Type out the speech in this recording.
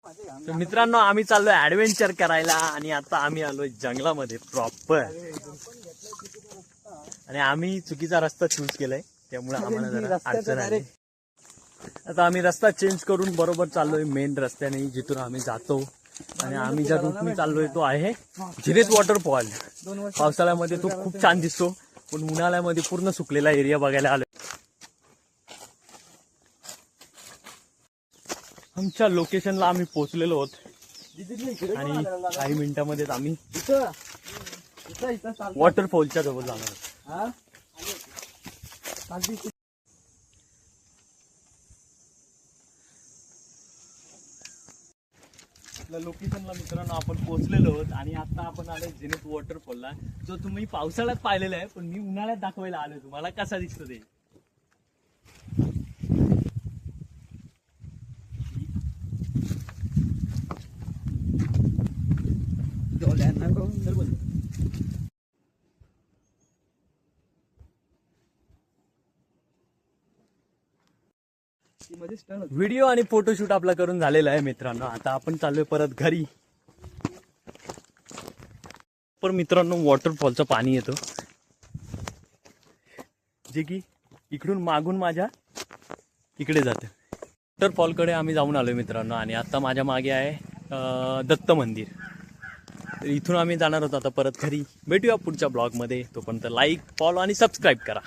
तर मित्रांनो आम्ही चाललोय ऍडव्हेंचर करायला आणि आता आम्ही आलोय जंगलामध्ये प्रॉपर. आणि आम्ही चुकीचा रस्ता चूज केलाय त्यामुळे आम्हाला जरा अडचण आली. आता आम्ही रस्ता चेंज करून बरोबर चाललोय मेन रस्त्याने जिथून आम्ही जातो. आणि आम्ही ज्या रूटने चाललोय तो आहे झिरेस वॉटरफॉल. पावसाळ्यामध्ये तो खूप छान दिसतो पण उन्हाळ्यामध्ये पूर्ण सुकलेला एरिया बघायला आलोय. आमच्या लोकेशनला आम्ही पोहोचलेलो आहोत आणि काही मिनिटांमध्येच आम्ही वॉटरफॉलच्या जवळ जाणार आहोत. लोकेशनला मित्रांनो आपण पोहोचलेलो आहोत आणि आता आपण आलोय झेनिथ वॉटरफॉलला, जो तुम्ही पावसाळ्यात पाहिलेला आहे पण मी उन्हाळ्यात दाखवायला आलोय तुम्हाला. कसा दिसतो ते व्हिडिओ आणि फोटोशूट आपला करून झालेला आहे मित्रांनो. आता आपण चाललोय परत घरी. पण मित्रांनो वॉटरफॉलचं पाणी येतं जे की इकडून मागून माझ्या इकडे जातं. वॉटरफॉलकडे आम्ही जाऊन आलोय मित्रांनो आणि आता माझ्या मागे आहे दत्त मंदिर. तर इथून आम्ही जाणार होतो आता परत घरी. भेटूया पुढच्या ब्लॉगमध्ये. तोपर्यंत लाईक फॉलो आणि सबस्क्राईब करा.